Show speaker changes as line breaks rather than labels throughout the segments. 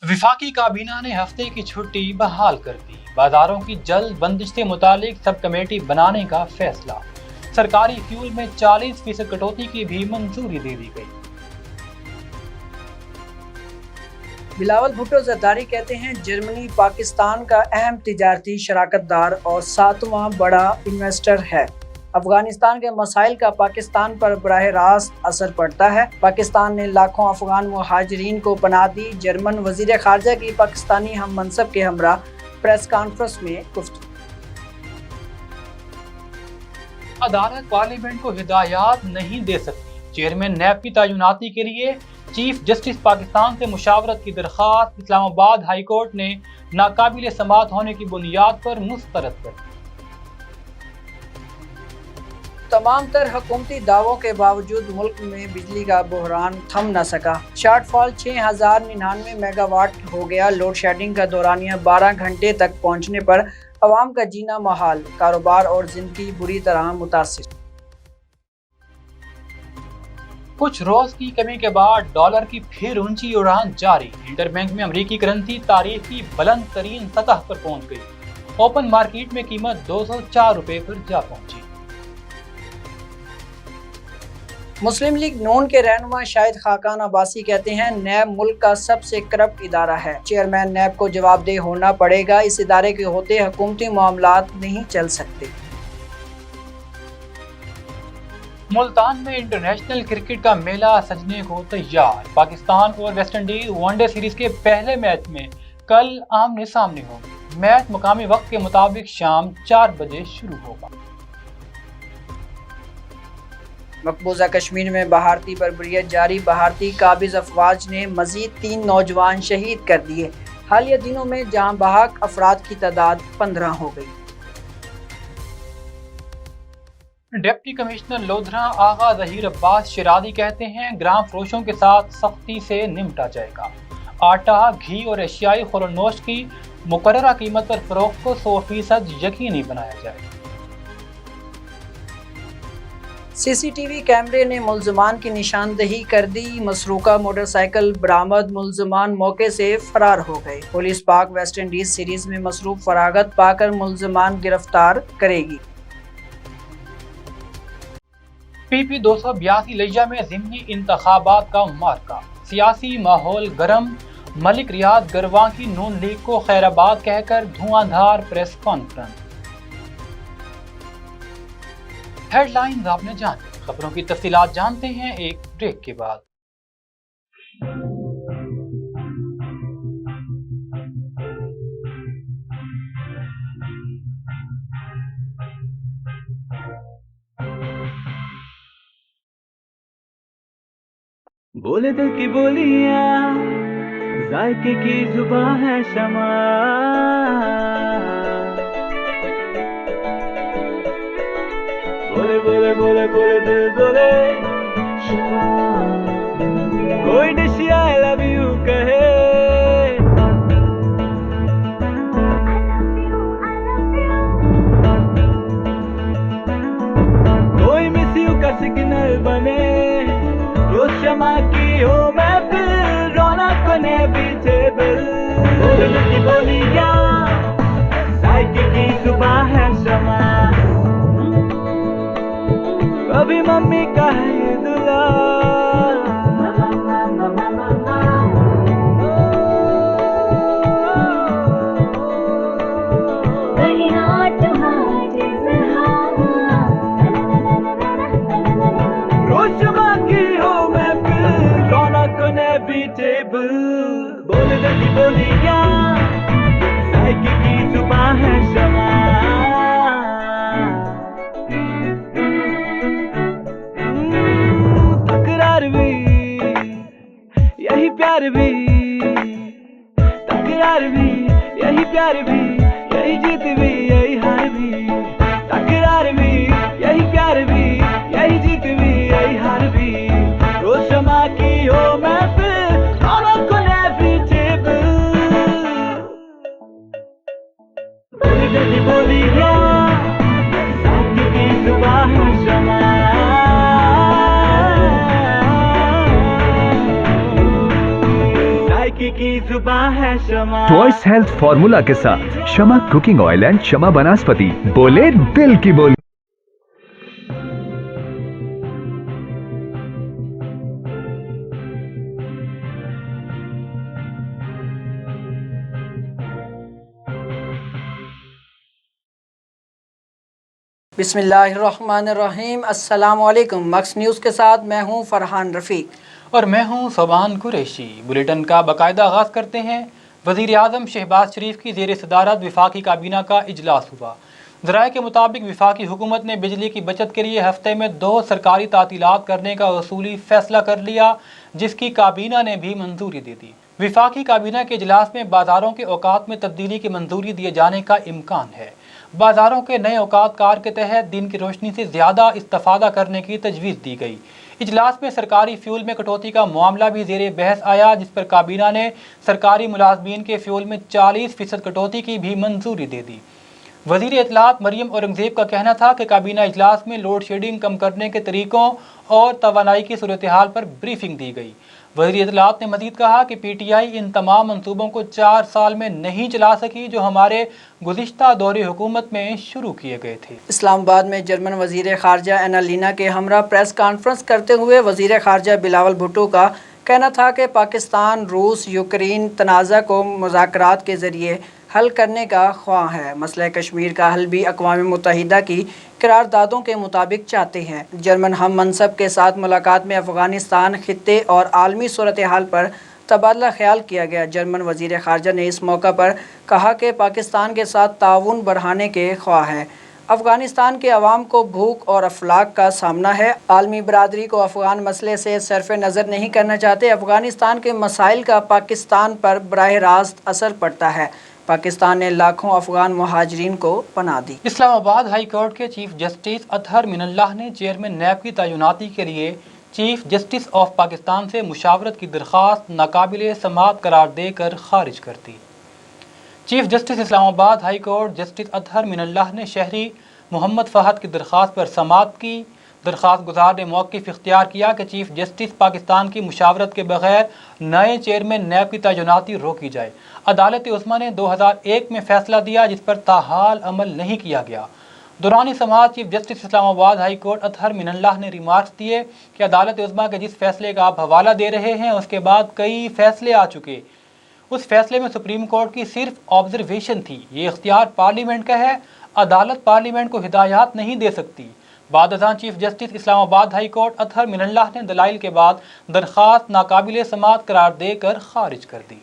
विफाकी काबीना ने हफ्ते की छुट्टी बहाल कर दी। बाजारों की जल्द बंदिश से मुतालिक सब कमेटी बनाने का फैसला। सरकारी फ्यूल में 40% कटौती की भी मंजूरी दे दी गई।
बिलावल भुट्टो जरदारी कहते हैं जर्मनी पाकिस्तान का अहम तिजारती शराकतदार और 7वां बड़ा इन्वेस्टर है। अफगानिस्तान के मसाइल का पाकिस्तान पर बराह रास्त असर पड़ता है। पाकिस्तान ने लाखों अफगान मुहाजिरीन को पनाह दी। जर्मन वजीर खारजा की पाकिस्तानी हम मनसब के हमरा प्रेस कॉन्फ्रेंस में गुफ्तगू।
अदालत पार्लियामेंट को हिदायत नहीं दे सकती। चेयरमैन नैब की तैनाती के लिए चीफ जस्टिस पाकिस्तान से मुशावरत की दरख्वास्त इस्लामाबाद हाई कोर्ट ने नाकाबिल समाअत होने की बुनियाद पर मुस्तरद कर दी।
तमाम तर हुकूमती दावों के बावजूद मुल्क में बिजली का बहरान थम न सका। शॉर्टफॉल 6099 मेगावाट हो गया। लोड शेडिंग का दौरानिया 12 घंटे तक पहुंचने पर अवाम का जीना महाल, कारोबार और जिंदगी बुरी तरह मुतासिर।
कुछ रोज की कमी के बाद डॉलर की फिर ऊंची उड़ान जारी। इंटरबैंक में अमेरिकी करेंसी तारीख की बुलंद तरीन सतह पर पहुंच गई। ओपन मार्केट में कीमत 204 रुपए पर जा पहुंची।
मुस्लिम लीग नून के रहनुमा शाहिद खाकान अब्बासी कहते हैं नैब मुल्क का सबसे करप्ट इदारा है। चेयरमैन नैब को जवाबदेह होना पड़ेगा। इस इदारे के होते हुकूमती मामलात नहीं चल सकते।
मुल्तान में इंटरनेशनल क्रिकेट का मेला सजने को तैयार। पाकिस्तान और वेस्टइंडीज वनडे सीरीज के पहले मैच में कल आमने सामने होंगे। मैच मुकामी वक्त के मुताबिक शाम 4 बजे शुरू होगा।
मकबूजा कश्मीर में बहारती बर्बरियत जारी। बहारती काबिज अफवाज ने मजीद 3 नौजवान शहीद कर दिए। हालिया दिनों में जहां बहक अफराद की तादाद 15 हो गई।
डिप्टी कमिश्नर लोधरा आगा जहीर अब्बास शिरादी कहते हैं ग्राम फरोशों के साथ सख्ती से निपटा जाएगा। आटा, घी और एशियाई खुरनोश की मुकर्ररा कीमत पर फरोख्त को 100% यकीनी बनाया जाएगा।
सीसीटीवी कैमरे ने मुल्ज़मान की निशानदेही कर दी। मसरूका मोटरसाइकिल बरामद। मुल्ज़मान मौके से फरार हो गए। पुलिस पाक वेस्ट इंडीज सीरीज में मसरूफ फरागत पाकर मुल्ज़मान गिरफ्तार करेगी।
PP 282 लिया में ज़िमनी इंतखाबात का मार्का। सियासी माहौल गर्म। मलिक रियाज गरवां की नून लीग को खैराबाद कहकर धुआंधार प्रेस कॉन्फ्रेंस। हेडलाइंस आपने जानी। खबरों की तफसीलात जानते हैं एक ब्रेक के बाद।
बोले दिल की बोलियां, जायके की जुबान है शमा। बोले बोले बोले बोले दिल बोले शमा। कोई डिश आई लव यू कहे, कोई मिस यू का सिग्नल बने। जो शमा की हो महफिल, रौनक ने पीछे बिल। बोले दिल की बोलियां, जायके की जुबान है शमा। कभी मम्मी का है ये दुला, रोशमा की हो महफिल, रौनक ने भी टेबल। बोले दिल की बोलियां, जायके की जुबान है शमा। यही प्यार भी, तकरार भी, यही प्यार भी, यही जीत भी, यही हार भी। तकरार भी, यही प्यार भी, यही जीत भी, यही हार भी। रोशमा की हो महफिल, रौनक ने भी टेबल। बोलिया साकी की जुबान है शमा साकी की जुबान है शमा
ट्वाइस हेल्थ फॉर्मूला के साथ शमा कुकिंग ऑयल एंड शमा वनस्पति बोले दिल की बोली।
बिस्मिल्लाहिर्रहमानिर्रहीम। अस्सलाम वालेकुम। मक्स न्यूज़ के साथ मैं हूं फरहान रफ़ीक
और मैं हूं सोबान कुरैशी। बुलेटिन का बाकायदा आगाज़ करते हैं। वज़ीर आज़म शहबाज शरीफ की ज़ेर सदारत वफाकी काबीना का इजलास हुआ। ज़राए के मुताबिक वफाकी हुकूमत ने बिजली की बचत के लिए हफ्ते में 2 सरकारी तातीलात करने का उसूली फ़ैसला कर लिया, जिसकी काबीना ने भी मंजूरी दे दी। वफाकी काबीना के इजलास में बाज़ारों के औकात में तब्दीली की मंजूरी दिए जाने का इम्कान है। बाज़ारों के नए औकात कार के तहत दिन की रोशनी से ज़्यादा इस्तेफ़ादा करने की तजवीज़ दी गई। इजलास में सरकारी फ्यूल में कटौती का मामला भी ज़ेरे बहस आया, जिस पर काबीना ने सरकारी मुलाजमीन के फ्यूल में 40% कटौती की भी मंजूरी दे दी। वज़ीर इत्तलात मरियम औरंगज़ेब का कहना था कि काबीना इजलास में लोड शेडिंग कम करने के तरीक़ों और तवानाई की सूरत हाल पर ब्रीफिंग दी गई। वज़ीर इत्तलात ने मज़ीद कहा कि PTI इन तमाम मनसूबों को 4 साल में नहीं चला सकी जो हमारे गुज़िश्ता दौरे हुकूमत में शुरू किए गए थे।
इस्लामाबाद में जर्मन वज़ीर ख़ारजा एनालिना के हमरा प्रेस कॉन्फ्रेंस करते हुए वज़ीर ख़ारजा बिलावल भुट्टो का कहना था कि पाकिस्तान रूस यूक्रेन तनाज़ा को मुज़ाकरात के ज़रिए हल करने का ख्वाह है। मसला कश्मीर का हल भी अक़वाम मुत्तहिदा की करारदादों के मुताबिक चाहते हैं। जर्मन हम मनसब के साथ मुलाकात में अफ़गानिस्तान खित्ते और आलमी सूरत हाल पर तबादला ख्याल किया गया। जर्मन वज़ीर ख़ारजा ने इस मौका पर कहा कि पाकिस्तान के साथ ताउन बढ़ाने के ख्वाह है। अफ़गानिस्तान के अवाम को भूख और अफलाक का सामना है। आलमी बरादरी को अफ़गान मसले से सरफ नज़र नहीं करना चाहते। अफ़गानिस्तान के मसाइल का पाकिस्तान पर बराह रास्त असर पड़ता है। पाकिस्तान ने लाखों अफ़गान मुहाजिरीन को पनाह दी।
इस्लामाबाद हाई कोर्ट के चीफ जस्टिस अतहर मिनल्लाह ने चेयरमैन नैब की तैनाती के लिए चीफ जस्टिस ऑफ पाकिस्तान से मुशावरत की दरख्वास्त नाकाबिले समाअत करार देकर खारिज कर दी। Chief justice Islamabad high court justice Athar Minallah ने शहरी मोहम्मद फ़हद की दरख्वास्त पर समाअत की। दरख्वास्त गुजार ने मौक़िफ़ इख्तियार किया कि चीफ जस्टिस पाकिस्तान की मुशावरत के बगैर नए चेयरमैन नैब की तैनाती रोकी जाए। अदालत उस्मा ने 2001 में फ़ैसला दिया, जिस पर ताहाल अमल नहीं किया गया। दौरान समाअत chief justice Islamabad high court Athar Minallah ने रिमार्क्स दिए कि अदालत उस्मा के जिस फैसले का आप हवाला दे रहे हैं उसके बाद कई फैसले आ चुके। उस फैसले में सुप्रीम कोर्ट की सिर्फ ऑब्जर्वेशन थी। ये इख्तियार पार्लियामेंट का है। अदालत पार्लियामेंट को हिदायत नहीं दे सकती। बाद अज़ां chief justice Islamabad high court Athar Minallah ने दलाइल के बाद दरख्वास्त नाकाबिले समाअत करार देकर खारिज कर दी।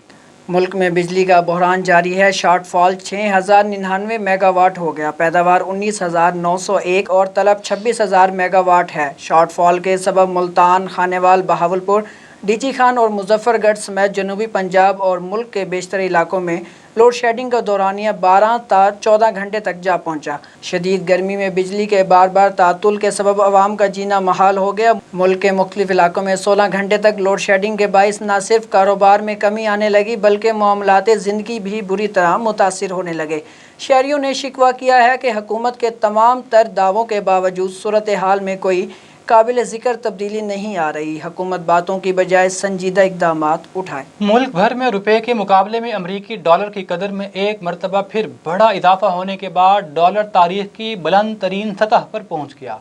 मुल्क में बिजली का बहरान जारी है। शॉर्टफॉल 6099 मेगावाट हो गया। पैदावार 19,901 और तलब 26,000 मेगावाट है। शॉर्टफॉल के सबब मुल्तान, खानेवाल, बहावलपुर, डीची खान और मुजफ्फरगढ़ समेत जनूबी पंजाब और मुल्क के बेशतर इलाकों में लोड शेडिंग का दौरानिया 12 ता 14 घंटे तक जा पहुंचा। शदीद गर्मी में बिजली के बार बार तातुल के सबब आवाम का जीना महाल हो गया। मुल्क के मुख्तलिफ इलाकों में 16 घंटे तक लोड शेडिंग के बाइस न सिर्फ कारोबार में कमी आने लगी बल्कि मामलाते ज़िंदगी भी बुरी तरह मुतासिर होने लगे। शहरियों ने शिकवा किया है कि हुकूमत के तमाम तर दावों के बावजूद सूरत हाल में कोई काबिल ज़िक्र तब्दीली नहीं आ रही। हुकूमत बातों की बजाय संजीदा इक़दामात उठाए।
मुल्क भर में रुपए के मुकाबले में अमरीकी डॉलर की कदर में एक मरतबा फिर बड़ा इजाफा होने के बाद डॉलर तारीख की बुलंद तरीन सतह पर पहुँच गया।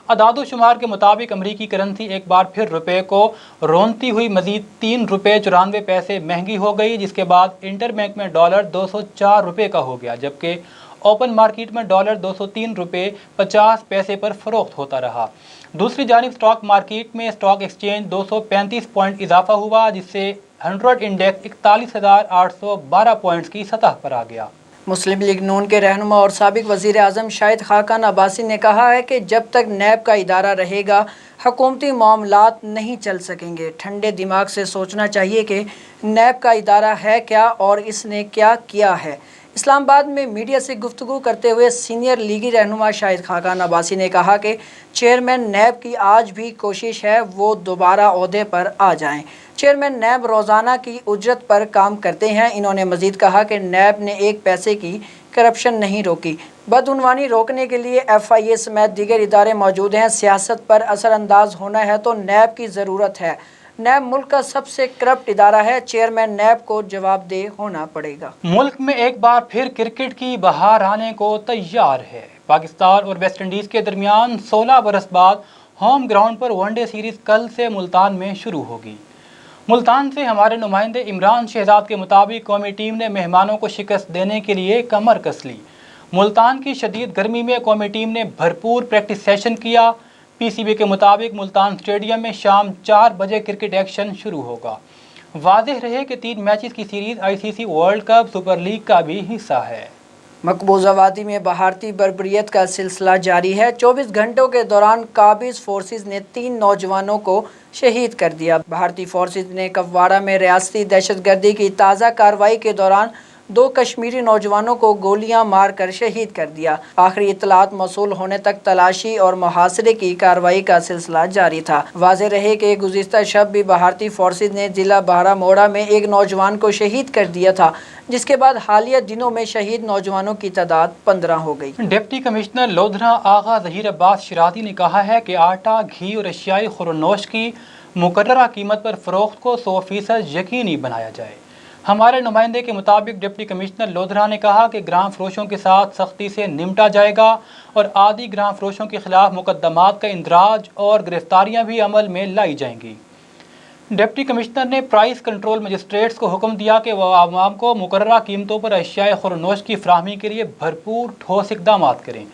अदादो शुमार के मुताबिक अमरीकी करेंसी एक बार फिर रुपए को रोनती हुई मजीद 3 रुपये 94 पैसे महंगी हो गई, जिसके बाद इंटर बैंक में डॉलर 204 रुपये का हो गया, जबकि ओपन मार्केट में डॉलर 203 रुपये 50 पैसे पर फरोख्त होता रहा। दूसरी जानिब स्टॉक मार्केट में स्टॉक एक्सचेंज 235 पॉइंट इजाफा हुआ, जिससे 100 इंडेक्स 41,812 पॉइंट्स की सतह पर आ गया।
मुस्लिम लीग नून के रहनुमा और साबिक वज़ीर आज़म शाहिद खाकान अब्बासी ने कहा है कि जब तक नैब का इदारा रहेगा हुकूमती मामलात नहीं चल सकेंगे। ठंडे दिमाग से सोचना चाहिए कि नैब का इदारा है क्या और इसने क्या किया है। इस्लामाबाद में मीडिया से गुफ्तगू करते हुए सीनियर लीगी रहनुमा शाहिद खाकान अब्बासी ने कहा कि चेयरमैन नैब की आज भी कोशिश है वो दोबारा ओहदे पर आ जाएं। चेयरमैन नैब रोज़ाना की उजरत पर काम करते हैं। इन्होंने मज़ीद कहा कि नैब ने 1 पैसे की करप्शन नहीं रोकी। बदउनवानी रोकने के लिए FIA समेत दीगर इदारे मौजूद हैं। सियासत पर असरअंदाज होना है तो नैब की ज़रूरत है। नैब मुल्क का सबसे करप्ट इदारा है। चेयरमैन नैब को जवाबदेह होना पड़ेगा।
मुल्क में एक बार फिर क्रिकेट की बहार आने को तैयार है। पाकिस्तान और वेस्ट इंडीज के दरमियान 16 बरस बाद होम ग्राउंड पर वनडे सीरीज कल से मुल्तान में शुरू होगी। मुल्तान से हमारे नुमाइंदे इमरान शहजाद के मुताबिक कौमी टीम ने मेहमानों को शिकस्त देने के लिए कमर कस ली। मुल्तान की शदीद गर्मी में कौमी टीम ने भरपूर प्रैक्टिस सेशन किया। PCB के मुताबिक मुल्तान स्टेडियम में शाम 4 बजे क्रिकेट एक्शन शुरू होगा। वाज़ेह रहे कि 3 मैचेस की series ICC world cup super league का भी हिस्सा है।
मकबूजा वादी में बहारती बर्बरियत का सिलसिला जारी है। 24 घंटों के दौरान काबिज फोर्सेस ने 3 नौजवानों को शहीद कर दिया। भारतीय फोर्सेस ने कुपवाड़ा में रियासती दहशतगर्दी की ताज़ा कार्रवाई के दौरान 2 कश्मीरी नौजवानों को गोलियां मारकर शहीद कर दिया। आखिरी इत्तलात मौसूल होने तक तलाशी और मुहासरे की कार्रवाई का सिलसिला जारी था। वाज़ेह रहे कि गुज़िश्ता शब भी भारतीय फोर्सेस ने जिला बारामूला में एक नौजवान को शहीद कर दिया था, जिसके बाद हालिया दिनों में शहीद नौजवानों की तादाद 15 हो गई।
डिप्टी कमिश्नर लोधरा आगा ज़हीर अब्बास शिरादी ने कहा है कि आटा, घी और एशियाई खुरनोश की मुकर्ररा कीमत पर फ़रोख्त को 100% यकीनी बनाया जाए। हमारे नुमाइंदे के मुताबिक डिप्टी कमिश्नर लोधरा ने कहा कि ग्राम फरोशों के साथ सख्ती से निपटा जाएगा और आदि ग्राम फरोशों के खिलाफ मुकदमात का इंदराज और गिरफ्तारियां भी अमल में लाई जाएंगी। डिप्टी कमिश्नर ने प्राइस कंट्रोल मजिस्ट्रेट्स को हुक्म दिया कि वह आवाम को मुकर्ररा कीमतों पर अशियाए खुरनोश की फराहमी के लिए भरपूर ठोस इक़दाम करें।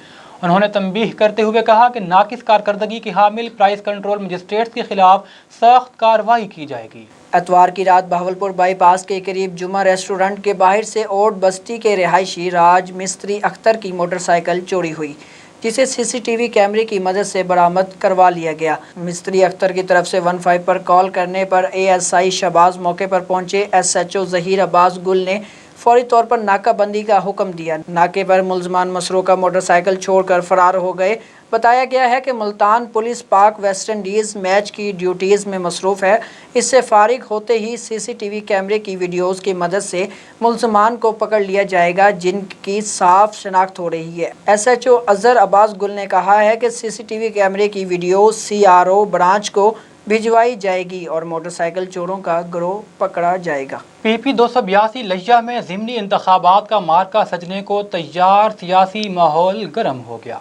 उन्होंने तंबीह करते हुए कहा कि नाकिस कारकर्दगी की हामिल प्राइस कंट्रोल मजिस्ट्रेट्स के खिलाफ सख्त कार्रवाई की जाएगी।
एतवार की रात बहावलपुर बाईपास के करीब जुमा रेस्टोरेंट के बाहर से ओट बस्ती के रिहायशी राज मिस्त्री अख्तर की मोटरसाइकिल चोरी हुई, जिसे CCTV कैमरे की मदद से बरामद करवा लिया गया। मिस्त्री अख्तर की तरफ से 15 पर कॉल करने पर ASI शहबाज मौके पर पहुंचे। SHO ज़हीर अब्बास गुल ने फौरी तौर पर नाकाबंदी का हुक्म दिया। नाके पर मुलजमान मसरूका मोटरसाइकिल छोड़कर फरार हो गए। बताया गया है कि मुल्तान पुलिस पाक वेस्ट इंडीज़ मैच की ड्यूटीज़ में मसरूफ़ है। इससे फारिग होते ही CCTV कैमरे की वीडियोज़ की मदद से मुलजमान को पकड़ लिया जाएगा, जिनकी साफ शनाख्त हो रही है। SHO अजहर अब्बास गुल ने कहा है कि CCTV कैमरे की वीडियो CRO ब्रांच को भिजवाई जाएगी और मोटरसाइकिल चोरों का गिरोह पकड़ा जाएगा।
PP 282 लहिया में ज़िमनी इंतखाबात का मार्का सजने को तैयार, सियासी माहौल गर्म हो गया।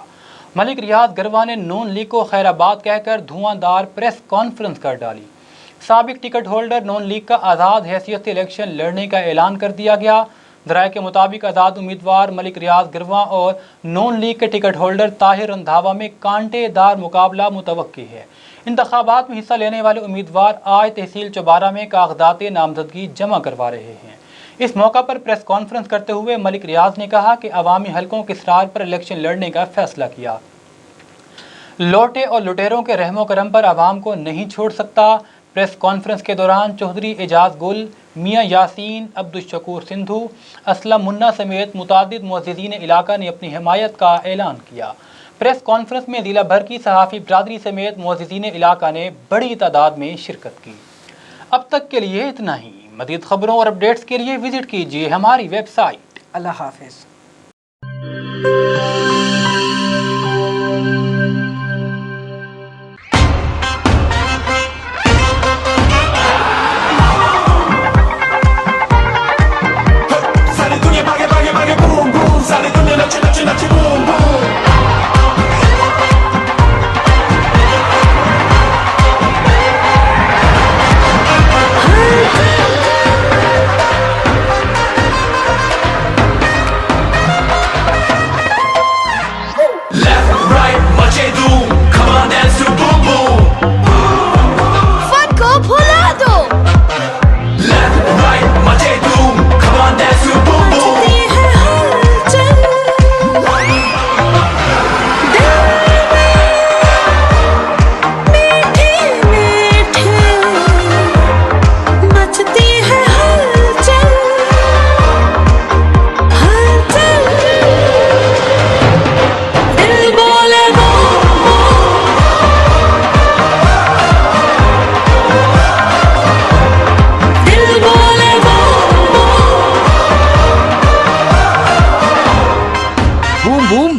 मलिक रियाज गरवा ने नून लीग को खैराबाद कहकर धुआंधार प्रेस कॉन्फ्रेंस कर डाली। साबिक टिकट होल्डर नून लीग का आज़ाद हैसियत से इलेक्शन लड़ने का ऐलान कर दिया गया। ज़राए के मुताबिक आज़ाद उम्मीदवार मलिक रियाज गरवा और नून लीग के टिकट होल्डर ताहिर रंधावा में कांटेदार मुकाबला मुतवक्की है। इंतखाबात में हिस्सा लेने वाले उम्मीदवार आज तहसील चौबारा में कागजात नामजदगी जमा करवा रहे हैं। इस मौका पर प्रेस कॉन्फ्रेंस करते हुए मलिक रियाज ने कहा कि अवामी हलकों के इसरार पर इलेक्शन लड़ने का फैसला किया। लौटे और लुटेरों के रहमो करम पर आवाम को नहीं छोड़ सकता। प्रेस कॉन्फ्रेंस के दौरान चौधरी एजाज गुल, मियाँ यासीन, अब्दुल शकूर सिंधु, असलम मुन्ना समेत मुतादिद मुअज़्ज़िज़ीन इलाका ने अपनी हिमायत का ऐलान किया। प्रेस कॉन्फ्रेंस में ज़िला भर की सहाफ़ी बिरादरी समेत मुअज़्ज़िज़ीन इलाका ने बड़ी तादाद में शिरकत की। अब तक के लिए इतना ही। मज़ीद खबरों और अपडेट्स के लिए विजिट कीजिए हमारी वेबसाइट।
अल्लाह हाफ़िज़।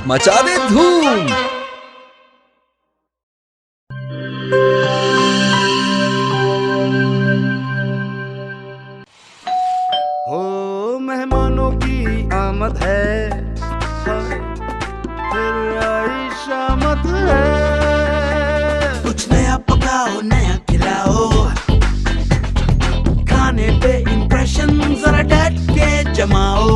मचा दे धूम।
हो मेहमानों की आमद है, फिर आई शामत है। कुछ नया पकाओ, नया खिलाओ, खाने पे इम्प्रेशन जरा डट के जमाओ।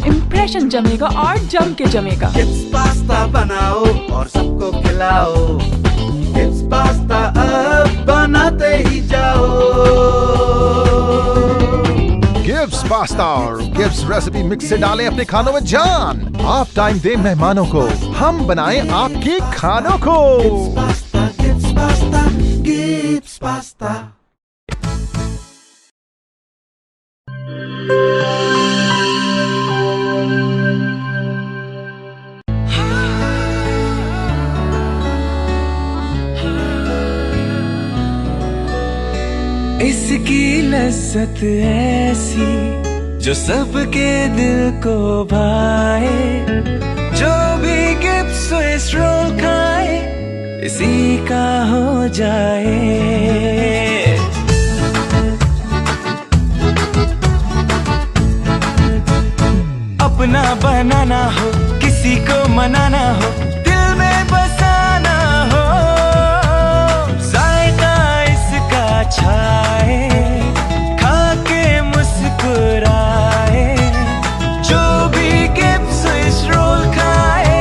इम्प्रेशन जमेगा और जम के जमेगा।
किड्स पास्ता बनाओ और सबको खिलाओ। किड्स पास्ता अब बनाते ही जाओ।
गिब्स पास्ता और गिब्स रेसिपी मिक्स से डालें अपने खानों में जान। आप टाइम दें मेहमानों को, हम बनाएं आपके खानों को।
Gibbs pasta, Gibbs pasta.
इसकी लज्जत ऐसी जो सबके दिल को भाए। जो भी गिब्स स्विस रोल खाए इसी का हो जाए। अपना बनाना हो, किसी को मनाना हो, दिल में बसाना हो, जायका इसका छाए, खा के मुस्कुराए। जो भी गिब्स स्विस रोल खाए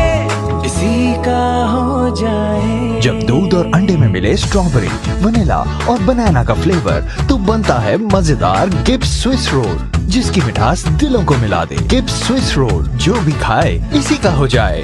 इसी का हो जाए।
जब दूध और अंडे में मिले स्ट्रॉबेरी, वनीला और बनाना का फ्लेवर, तो बनता है मजेदार गिब्स स्विस रोल, जिसकी मिठास दिलों को मिला दे। गिब्स स्विस रोल, जो भी खाए इसी का हो जाए।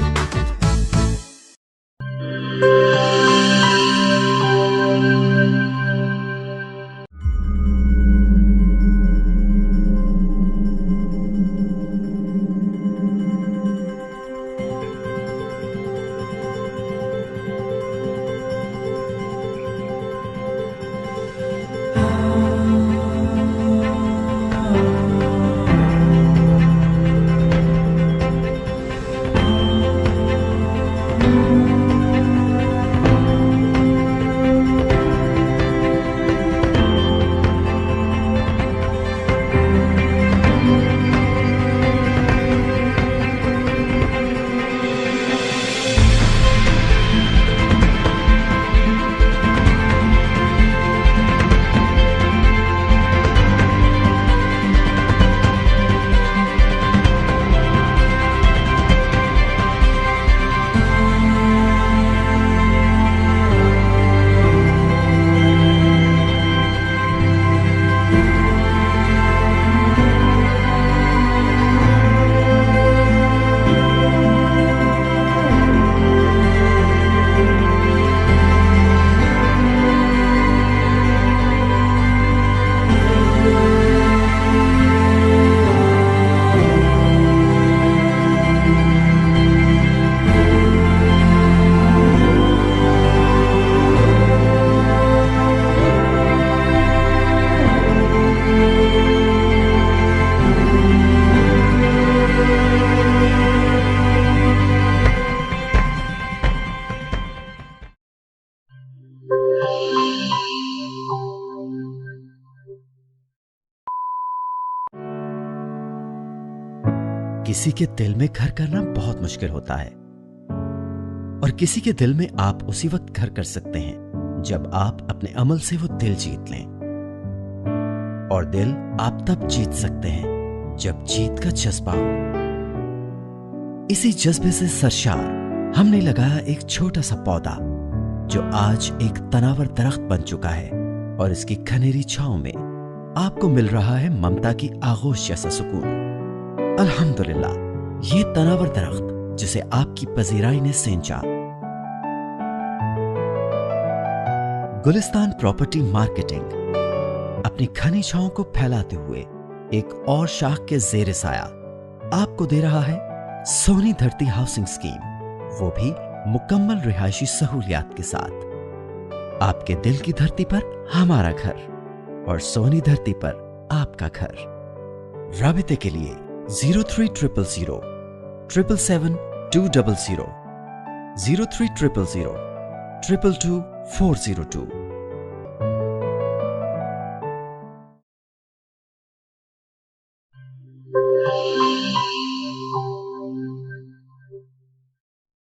किसी के दिल में घर करना बहुत मुश्किल होता है, और किसी के दिल में आप उसी वक्त घर कर सकते हैं जब आप अपने अमल से वो दिल जीत लें। और दिल आप तब जीत सकते हैं जब जीत का जज्बा हो। इसी जज्बे से सरशार हमने लगाया एक छोटा सा पौधा जो आज एक तनावर दरख्त बन चुका है, और इसकी खनेरी छांव में आपको मिल रहा है ममता की आगोश जैसा सुकून। अल्हम्दुलिल्लाह, ये तनावर दरख्त जिसे आपकी पजीराई ने सेंचा। गुलिस्तान प्रॉपर्टी मार्केटिंग अपनी घनी छांव को फैलाते हुए एक और शाख के जेर साया आपको दे रहा है सोनी धरती हाउसिंग स्कीम, वो भी मुकम्मल रिहायशी सहूलियात के साथ। आपके दिल की धरती पर हमारा घर, और सोनी धरती पर आपका घर। राबिते के लिए 0300 777 200 0300 222 402